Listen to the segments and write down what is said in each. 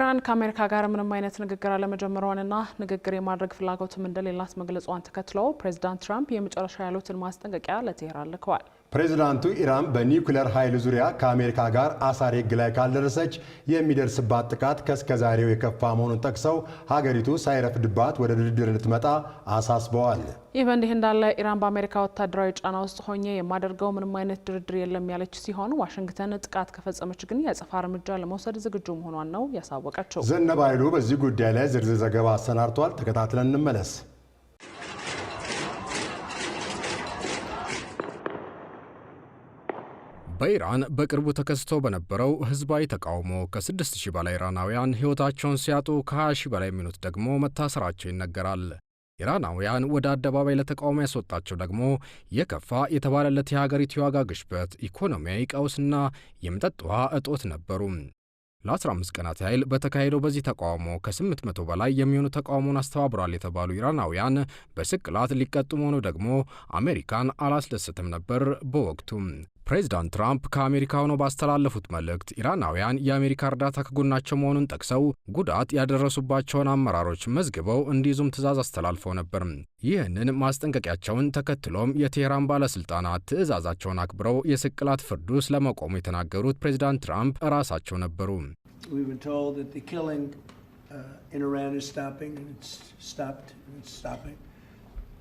ኢራን ከአሜሪካ ጋር ምንም አይነት ንግግር አለመጀመሯንና ንግግር የማድረግ ፍላጎትም እንደሌላት መግለጿን ተከትሎ ፕሬዝዳንት ትራምፕ የመጨረሻ ያሉትን ማስጠንቀቂያ ለቴህራን ልከዋል። ፕሬዝዳንቱ ኢራን በኒውክሌር ኃይል ዙሪያ ከአሜሪካ ጋር አሳሪ ሕግ ላይ ካልደረሰች የሚደርስባት ጥቃት ከእስከዛሬው የከፋ መሆኑን ጠቅሰው ሀገሪቱ ሳይረፍድባት ወደ ድርድር እንድትመጣ አሳስበዋል። ይህ በእንዲህ እንዳለ ኢራን በአሜሪካ ወታደራዊ ጫና ውስጥ ሆኜ የማደርገው ምንም አይነት ድርድር የለም ያለች ሲሆን ዋሽንግተን ጥቃት ከፈጸመች ግን የአጸፋ እርምጃ ለመውሰድ ዝግጁ መሆኗን ነው ያሳወቀችው። ዘነበ ኃይሉ በዚህ ጉዳይ ላይ ዝርዝር ዘገባ አሰናድቷል። ተከታትለን እንመለስ። በኢራን በቅርቡ ተከስቶ በነበረው ህዝባዊ ተቃውሞ ከ6000 በላይ ኢራናውያን ሕይወታቸውን ሲያጡ ከ20,000 በላይ የሚሆኑት ደግሞ መታሰራቸው ይነገራል። ኢራናውያን ወደ አደባባይ ለተቃውሞ ያስወጣቸው ደግሞ የከፋ የተባለለት የሀገሪቱ የዋጋ ግሽበት፣ ኢኮኖሚያዊ ቀውስና የመጠጥ ውሃ እጦት ነበሩ። ለ15 ቀናት ያህል በተካሄደው በዚህ ተቃውሞ ከ800 በላይ የሚሆኑ ተቃውሞን አስተባብሯል የተባሉ ኢራናውያን በስቅላት ሊቀጡ መሆኑ ደግሞ አሜሪካን አላስደስትም ነበር በወቅቱ። ፕሬዝዳንት ትራምፕ ከአሜሪካ ሆነው ባስተላለፉት መልእክት ኢራናውያን የአሜሪካ እርዳታ ከጎናቸው መሆኑን ጠቅሰው ጉዳት ያደረሱባቸውን አመራሮች መዝግበው እንዲይዙም ትዕዛዝ አስተላልፈው ነበር። ይህንን ማስጠንቀቂያቸውን ተከትሎም የቴህራን ባለስልጣናት ትዕዛዛቸውን አክብረው የስቅላት ፍርዱ ስለመቆሙ የተናገሩት ፕሬዝዳንት ትራምፕ ራሳቸው ነበሩ።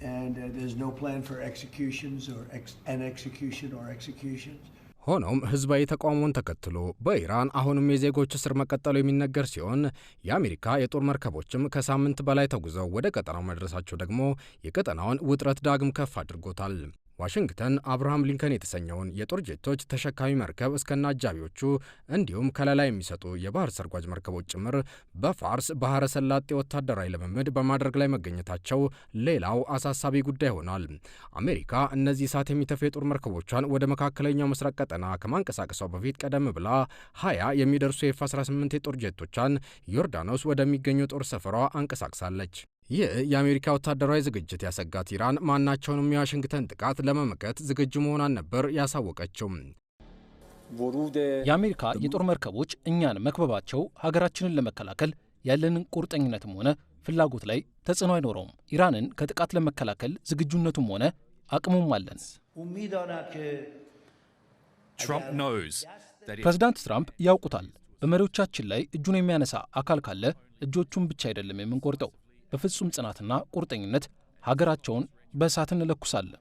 And there's no plan for executions or execution or executions. ሆኖም ህዝባዊ ተቃውሞን ተከትሎ በኢራን አሁንም የዜጎች እስር መቀጠሉ የሚነገር ሲሆን የአሜሪካ የጦር መርከቦችም ከሳምንት በላይ ተጉዘው ወደ ቀጠናው መድረሳቸው ደግሞ የቀጠናውን ውጥረት ዳግም ከፍ አድርጎታል። ዋሽንግተን አብርሃም ሊንከን የተሰኘውን የጦር ጄቶች ተሸካሚ መርከብ እስከነ አጃቢዎቹ እንዲሁም ከለላ የሚሰጡ የባህር ሰርጓጅ መርከቦች ጭምር በፋርስ ባህረ ሰላጤ ወታደራዊ ልምምድ በማድረግ ላይ መገኘታቸው ሌላው አሳሳቢ ጉዳይ ሆኗል። አሜሪካ እነዚህ እሳት የሚተፉ የጦር መርከቦቿን ወደ መካከለኛው ምስራቅ ቀጠና ከማንቀሳቀሷ በፊት ቀደም ብላ 20 የሚደርሱ የኤፍ-18 የጦር ጄቶቿን ዮርዳኖስ ወደሚገኘው ጦር ሰፈሯ አንቀሳቅሳለች። ይህ የአሜሪካ ወታደራዊ ዝግጅት ያሰጋት ኢራን ማናቸውንም የዋሽንግተን ጥቃት ለመመከት ዝግጁ መሆኗን ነበር ያሳወቀችው። የአሜሪካ የጦር መርከቦች እኛን መክበባቸው ሀገራችንን ለመከላከል ያለንን ቁርጠኝነትም ሆነ ፍላጎት ላይ ተጽዕኖ አይኖረውም። ኢራንን ከጥቃት ለመከላከል ዝግጁነቱም ሆነ አቅሙም አለን። ፕሬዝዳንት ትራምፕ ያውቁታል። በመሪዎቻችን ላይ እጁን የሚያነሳ አካል ካለ እጆቹን ብቻ አይደለም የምንቆርጠው። በፍጹም ጽናትና ቁርጠኝነት ሀገራቸውን በእሳት እንለኩሳለን።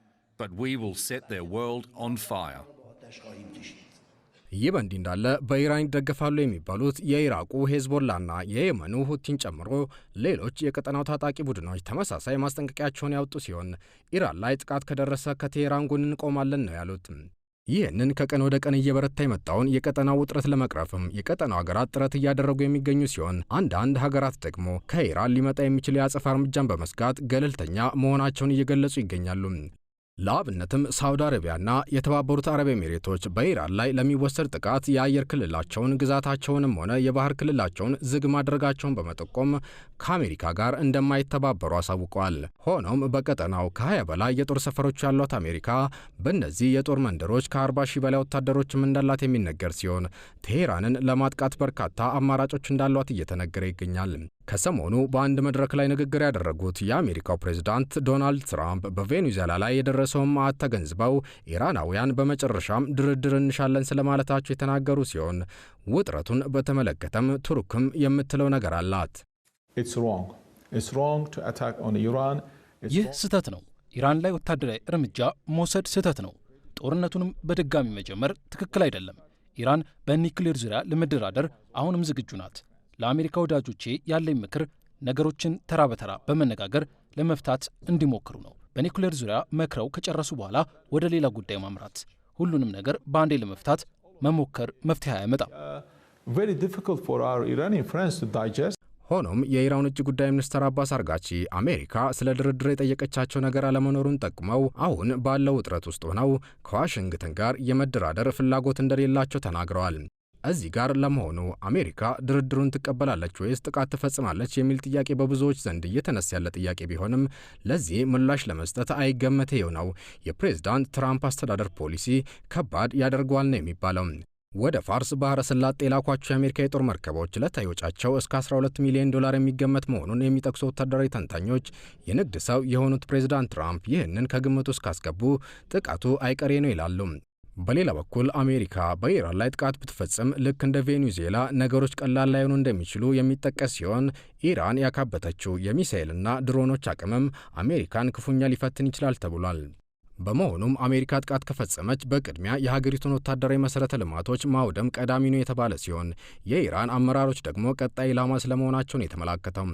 ይህ በእንዲህ እንዳለ በኢራን ይደገፋሉ የሚባሉት የኢራቁ ሄዝቦላና የየመኑ ሁቲን ጨምሮ ሌሎች የቀጠናው ታጣቂ ቡድኖች ተመሳሳይ ማስጠንቀቂያቸውን ያወጡ ሲሆን ኢራን ላይ ጥቃት ከደረሰ ከቴህራን ጎን እንቆማለን ነው ያሉት። ይህንን ከቀን ወደ ቀን እየበረታ የመጣውን የቀጠናው ውጥረት ለመቅረፍም የቀጠናው ሀገራት ጥረት እያደረጉ የሚገኙ ሲሆን አንዳንድ ሀገራት ደግሞ ከኢራን ሊመጣ የሚችል የአጸፋ እርምጃን በመስጋት ገለልተኛ መሆናቸውን እየገለጹ ይገኛሉ። ለአብነትም ሳውዲ አረቢያና የተባበሩት አረብ ኤሚሬቶች በኢራን ላይ ለሚወሰድ ጥቃት የአየር ክልላቸውን ግዛታቸውንም ሆነ የባህር ክልላቸውን ዝግ ማድረጋቸውን በመጠቆም ከአሜሪካ ጋር እንደማይተባበሩ አሳውቀዋል። ሆኖም በቀጠናው ከ20 በላይ የጦር ሰፈሮች ያሏት አሜሪካ በእነዚህ የጦር መንደሮች ከ40,000 በላይ ወታደሮችም እንዳላት የሚነገር ሲሆን ቴህራንን ለማጥቃት በርካታ አማራጮች እንዳሏት እየተነገረ ይገኛል። ከሰሞኑ በአንድ መድረክ ላይ ንግግር ያደረጉት የአሜሪካው ፕሬዝዳንት ዶናልድ ትራምፕ በቬኔዙዌላ ላይ የደረሰውን መዓት ተገንዝበው ኢራናውያን በመጨረሻም ድርድር እንሻለን ስለማለታቸው የተናገሩ ሲሆን ውጥረቱን በተመለከተም ቱርክም የምትለው ነገር አላት። ይህ ስህተት ነው። ኢራን ላይ ወታደራዊ እርምጃ መውሰድ ስህተት ነው። ጦርነቱንም በድጋሚ መጀመር ትክክል አይደለም። ኢራን በኒውክሌር ዙሪያ ለመደራደር አሁንም ዝግጁ ናት። ለአሜሪካ ወዳጆቼ ያለኝ ምክር ነገሮችን ተራ በተራ በመነጋገር ለመፍታት እንዲሞክሩ ነው። በኒውክሌር ዙሪያ መክረው ከጨረሱ በኋላ ወደ ሌላ ጉዳይ ማምራት። ሁሉንም ነገር በአንዴ ለመፍታት መሞከር መፍትሄ አያመጣም። ሆኖም የኢራን ውጭ ጉዳይ ሚኒስትር አባስ አርጋቺ አሜሪካ ስለ ድርድር የጠየቀቻቸው ነገር አለመኖሩን ጠቁመው አሁን ባለው ውጥረት ውስጥ ሆነው ከዋሽንግተን ጋር የመደራደር ፍላጎት እንደሌላቸው ተናግረዋል። እዚህ ጋር ለመሆኑ አሜሪካ ድርድሩን ትቀበላለች ወይስ ጥቃት ትፈጽማለች የሚል ጥያቄ በብዙዎች ዘንድ እየተነሳ ያለ ጥያቄ ቢሆንም ለዚህ ምላሽ ለመስጠት አይገመቴው ነው የፕሬዝዳንት ትራምፕ አስተዳደር ፖሊሲ ከባድ ያደርገዋል ነው የሚባለው። ወደ ፋርስ ባህረ ሰላጤ የላኳቸው የአሜሪካ የጦር መርከቦች ዕለታዊ ወጪያቸው እስከ $12 ሚሊዮን የሚገመት መሆኑን የሚጠቅሱ ወታደራዊ ተንታኞች የንግድ ሰው የሆኑት ፕሬዝዳንት ትራምፕ ይህንን ከግምት ውስጥ ካስገቡ ጥቃቱ አይቀሬ ነው ይላሉ። በሌላ በኩል አሜሪካ በኢራን ላይ ጥቃት ብትፈጽም ልክ እንደ ቬኔዙዌላ ነገሮች ቀላል ላይሆኑ እንደሚችሉ የሚጠቀስ ሲሆን ኢራን ያካበተችው የሚሳኤልና ድሮኖች አቅምም አሜሪካን ክፉኛ ሊፈትን ይችላል ተብሏል። በመሆኑም አሜሪካ ጥቃት ከፈጸመች በቅድሚያ የሀገሪቱን ወታደራዊ መሠረተ ልማቶች ማውደም ቀዳሚ ነው የተባለ ሲሆን የኢራን አመራሮች ደግሞ ቀጣይ ኢላማ ስለመሆናቸውን የተመላከተው።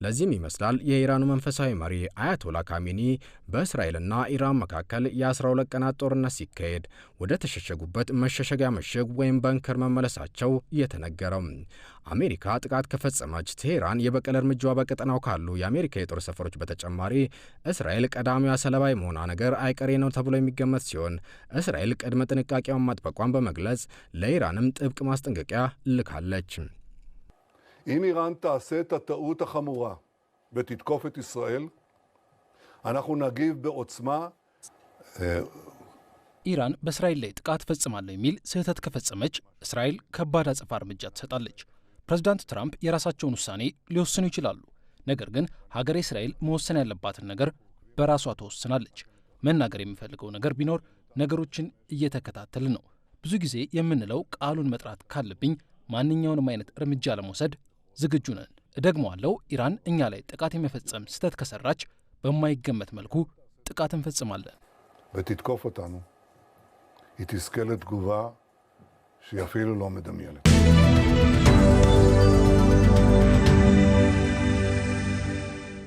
ለዚህም ይመስላል የኢራኑ መንፈሳዊ መሪ አያቶላ ካሜኒ በእስራኤልና ኢራን መካከል የ12 ቀናት ጦርነት ሲካሄድ ወደ ተሸሸጉበት መሸሸጊያ ምሽግ ወይም በንከር መመለሳቸው እየተነገረው። አሜሪካ ጥቃት ከፈጸመች ቴሄራን የበቀል እርምጃዋ በቀጠናው ካሉ የአሜሪካ የጦር ሰፈሮች በተጨማሪ እስራኤል ቀዳሚዋ ሰለባ የመሆኗ ነገር አይቀሬ ነው ተብሎ የሚገመት ሲሆን እስራኤል ቅድመ ጥንቃቄዋን ማጥበቋን በመግለጽ ለኢራንም ጥብቅ ማስጠንቀቂያ ልካለች። אם איראן תעשה את הטעות החמורה ותתקוף את ישראל, אנחנו נגיב בעוצמה. ኢራን በእስራኤል ላይ ጥቃት ፈጽማለሁ የሚል ስህተት ከፈጸመች እስራኤል ከባድ አጸፋ እርምጃ ትሰጣለች። ፕሬዝዳንት ትራምፕ የራሳቸውን ውሳኔ ሊወስኑ ይችላሉ። ነገር ግን ሀገሬ እስራኤል መወሰን ያለባትን ነገር በራሷ ትወስናለች። መናገር የሚፈልገው ነገር ቢኖር ነገሮችን እየተከታተልን ነው። ብዙ ጊዜ የምንለው ቃሉን መጥራት ካለብኝ ማንኛውንም አይነት እርምጃ ለመውሰድ ዝግጁ ነን። እደግመዋለሁ፣ ኢራን እኛ ላይ ጥቃት የመፈጸም ስህተት ከሰራች በማይገመት መልኩ ጥቃት እንፈጽማለን። ותתקוף אותנו, היא תזכה לתגובה שהיא אפילו לא מדמיינת.